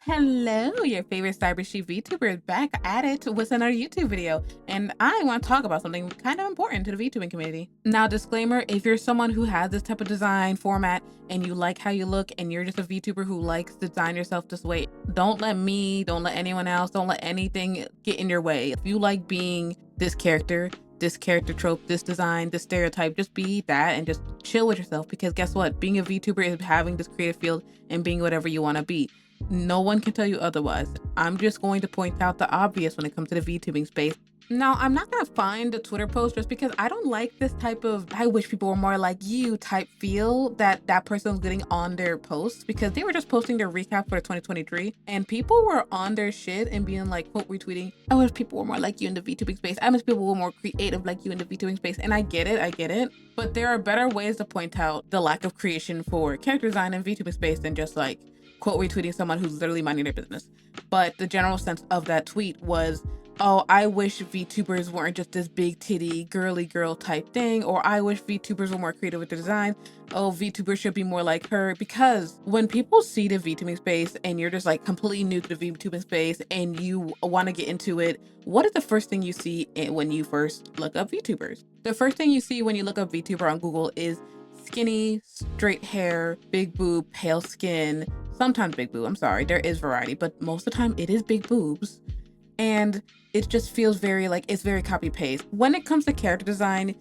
Hello, your favorite cyber chic VTuber is back at it with another YouTube video, and I want to talk about something kind of important to the VTubing community. Now, disclaimer, if you're someone who has this type of design format and you like how you look and you're just a VTuber who likes to design yourself this way, don't let me, don't let anyone else, don't let anything get in your way. If you like being this character trope, this design, this stereotype, just be that and just chill with yourself, because guess what? Being a VTuber is having this creative field and being whatever you want to be. No one can tell you otherwise. I'm just going to point out the obvious when it comes to the VTubing space. Now, I'm not going to find a Twitter post just because I don't like this type of "I wish people were more like you" type feel that person was getting on their posts, because they were just posting their recap for 2023 and people were on their shit and being like, quote, retweeting, "I wish people were more like you in the VTubing space. I wish people were more creative like you in the VTubing space." And I get it. But there are better ways to point out the lack of creation for character design in VTubing space than just like quote retweeting someone who's literally minding their business. But the general sense of that tweet was, oh, I wish VTubers weren't just this big titty girly girl type thing, or I wish VTubers were more creative with their design. Oh, VTubers should be more like her. Because when people see the VTubing space and you're just like completely new to the VTubing space and you want to get into it, what is the first thing you see when you first look up VTubers? The first thing you see when you look up VTuber on Google is skinny, straight hair, big boob, pale skin, sometimes big boob. I'm sorry, there is variety, but most of the time it is big boobs. And it just feels very like it's very copy paste. When it comes to character design,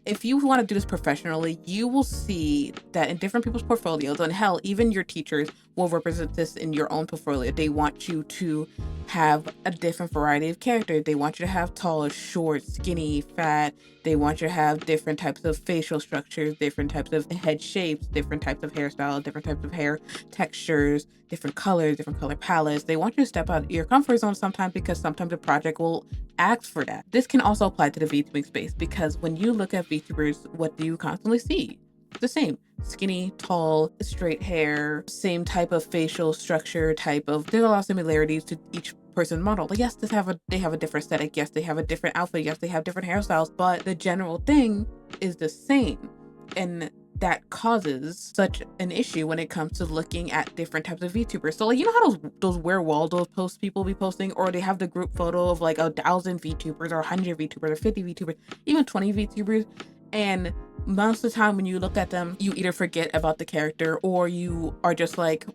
if you want to do this professionally, you will see that in different people's portfolios, and hell, even your teachers will represent this in your own portfolio. They want you to have a different variety of characters. They want you to have tall, short, skinny, fat. They want you to have different types of facial structures, different types of head shapes, different types of hairstyles, different types of hair textures, different colors, different color palettes. They want you to step out of your comfort zone sometimes, because sometimes a project will ask for that. This can also apply to the VTubing space, because when you look at VTubers, what do you constantly see? The same. Skinny, tall, straight hair, same type of facial structure, there's a lot of similarities to each person model. But yes, they have a different aesthetic. Yes, they have a different outfit. Yes, they have different hairstyles, but the general thing is the same. And that causes such an issue when it comes to looking at different types of VTubers. So like, you know how those Where Waldo posts people be posting, or they have the group photo of like 1,000 VTubers or 100 VTubers or 50 VTubers, even 20 VTubers. And most of the time when you look at them, you either forget about the character, or you are just like,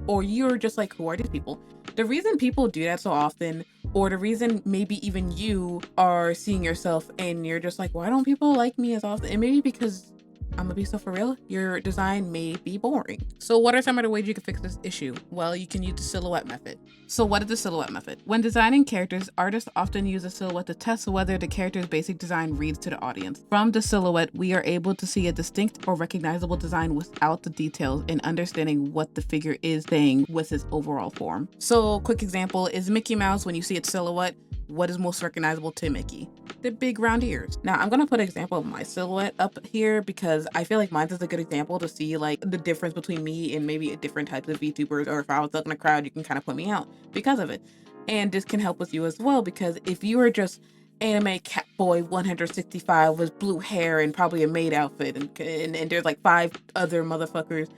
or you're just like, who are these people? The reason people do that so often, or the reason maybe even you are seeing yourself and you're just like, why don't people like me as often? And maybe because, I'm gonna be so for real, your design may be boring. So what are some of the ways you can fix this issue? Well, you can use the silhouette method. So what is the silhouette method? When designing characters, artists often use a silhouette to test whether the character's basic design reads to the audience. From the silhouette, we are able to see a distinct or recognizable design without the details, and understanding what the figure is saying with its overall form. So quick example is Mickey Mouse. When you see its silhouette, what is most recognizable to Mickey? The big round ears. Now I'm gonna put an example of my silhouette up here, because I feel like mine is a good example to see like the difference between me and maybe different types of VTubers, or if I was stuck in a crowd, you can kind of put me out because of it. And this can help with you as well, because if you are just anime Catboy 165 with blue hair and probably a maid outfit, and there's like 5 other motherfuckers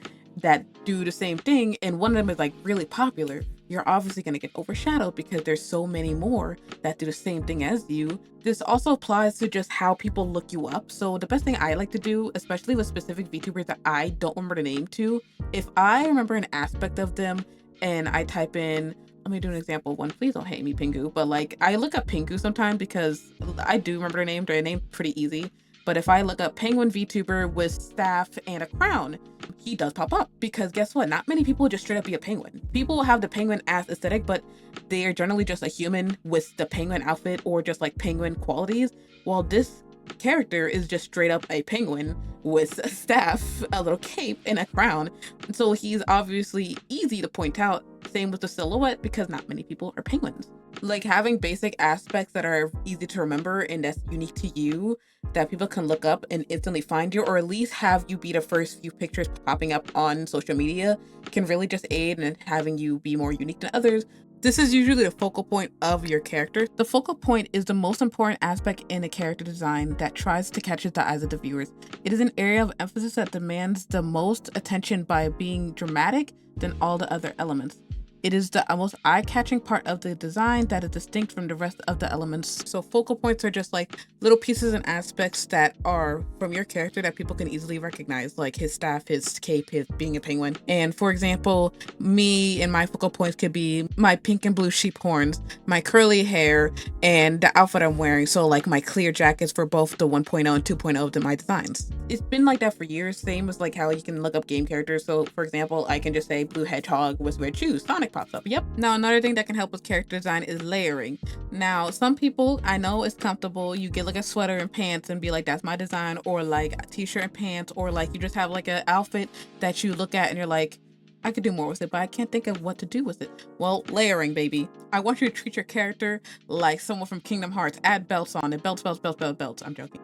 that do the same thing, and one of them is like really popular, you're obviously going to get overshadowed because there's so many more that do the same thing as you. This also applies to just how people look you up. So the best thing I like to do, especially with specific VTubers that I don't remember the name to, if I remember an aspect of them and I type in, let me do an example of one. Please don't hate me, Pingu. But like, I look up Pingu sometimes because I do remember their name. Their name's pretty easy. But if I look up penguin VTuber with staff and a crown, he does pop up, because guess what? Not many people just straight up be a penguin. People have the penguin as aesthetic, but they are generally just a human with the penguin outfit or just like penguin qualities. While this character is just straight up a penguin with a staff, a little cape, and a crown. So he's obviously easy to point out. Same with the silhouette, because not many people are penguins. Like, having basic aspects that are easy to remember and that's unique to you, that people can look up and instantly find you, or at least have you be the first few pictures popping up on social media, can really just aid in having you be more unique than others. This is usually the focal point of your character. The focal point is the most important aspect in a character design that tries to catch the eyes of the viewers. It is an area of emphasis that demands the most attention by being dramatic than all the other elements. It is the most eye-catching part of the design that is distinct from the rest of the elements. So focal points are just like little pieces and aspects that are from your character that people can easily recognize, like his staff, his cape, his being a penguin. And for example, me and my focal points could be my pink and blue sheep horns, my curly hair, and the outfit I'm wearing. So like my clear jackets for both the 1.0 and 2.0 of my designs. It's been like that for years, same as like how you can look up game characters. So for example, I can just say blue hedgehog with red shoes, Sonic pops up. Yep. Now another thing that can help with character design is layering. Now some people, I know it's comfortable, you get like a sweater and pants and be like, that's my design, or like a t-shirt and pants, or like you just have like an outfit that you look at and you're like, I could do more with it, but I can't think of what to do with it. Well, layering, baby. I want you to treat your character like someone from Kingdom Hearts. Add belts on it. Belts, belts, belts, belts, belts. I'm joking.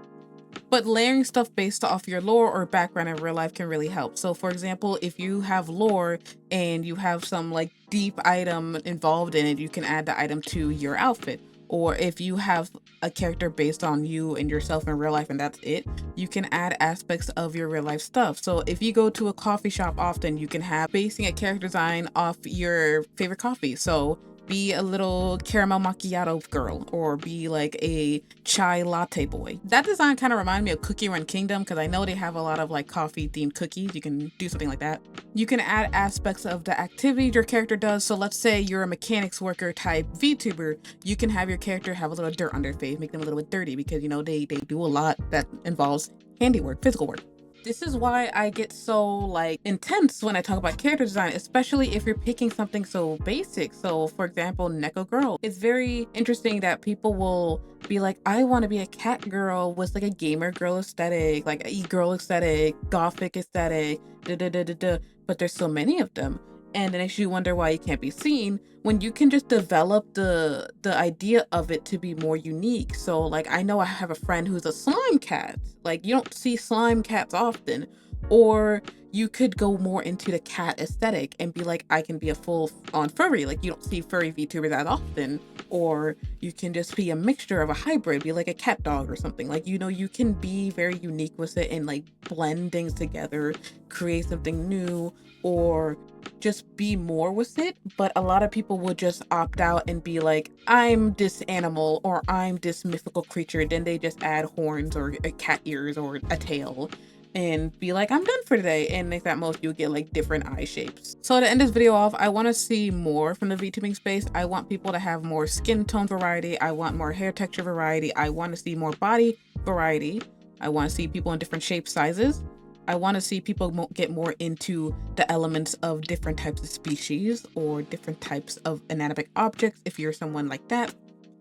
But layering stuff based off your lore or background in real life can really help. So for example, if you have lore and you have some like deep item involved in it, you can add the item to your outfit. Or if you have a character based on you and yourself in real life and that's it, you can add aspects of your real life stuff. So if you go to a coffee shop often, you can have basing a character design off your favorite coffee. So be a little caramel macchiato girl, or be like a chai latte boy. That design kind of reminded me of Cookie Run Kingdom, because I know they have a lot of like coffee themed cookies. You can do something like that. You can add aspects of the activity your character does. So let's say you're a mechanics worker type VTuber, you can have your character have a little dirt on their face, make them a little bit dirty, because you know they do a lot that involves handiwork, physical work. This is why I get so like intense when I talk about character design, especially if you're picking something so basic. So for example, Neko Girl. It's very interesting that people will be like, I want to be a cat girl with like a gamer girl aesthetic, like a girl aesthetic, gothic aesthetic, da da da da da. But there's so many of them. And it makes you wonder why it can't be seen when you can just develop the idea of it to be more unique. So like, I know I have a friend who's a slime cat. Like you don't see slime cats often. Or you could go more into the cat aesthetic and be like, I can be a full on furry. Like you don't see furry VTubers that often. Or you can just be a mixture of a hybrid, be like a cat dog or something. Like, you know, you can be very unique with it and like blend things together, create something new, or just be more with it. But a lot of people will just opt out and be like, I'm this animal, or I'm this mythical creature. Then they just add horns or cat ears or a tail and be like, I'm done for today. And if at most you'll get like different eye shapes. So to end this video off, I want to see more from the VTubing space. I want people to have more skin tone variety. I want more hair texture variety. I want to see more body variety. I want to see people in different shapes, sizes. I want to see people get more into the elements of different types of species or different types of inanimate objects if you're someone like that.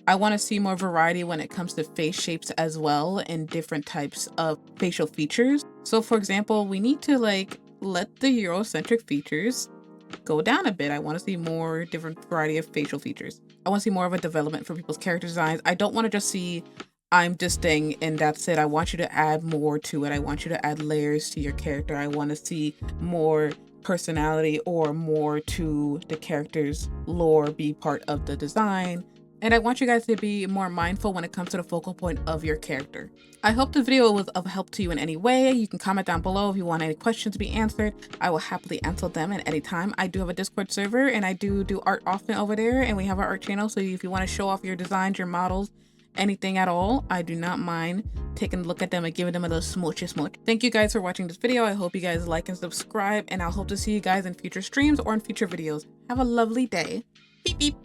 I want to see more variety when it comes to face shapes as well, and different types of facial features. So for example, we need to like let the Eurocentric features go down a bit. I want to see more different variety of facial features. I want to see more of a development for people's character designs. I don't want to just see I'm this thing and that's it. I want you to add more to it. I want you to add layers to your character. I want to see more personality or more to the character's lore be part of the design. And I want you guys to be more mindful when it comes to the focal point of your character. I hope the video was of help to you in any way. You can comment down below if you want any questions to be answered. I will happily answer them at any time. I do have a Discord server and I do art often over there, and we have our art channel. So if you want to show off your designs, your models, anything at all, I do not mind taking a look at them and giving them a little smoochy smooch. Thank you guys for watching this video. I hope you guys like and subscribe, and I'll hope to see you guys in future streams or in future videos. Have a lovely day. Beep beep.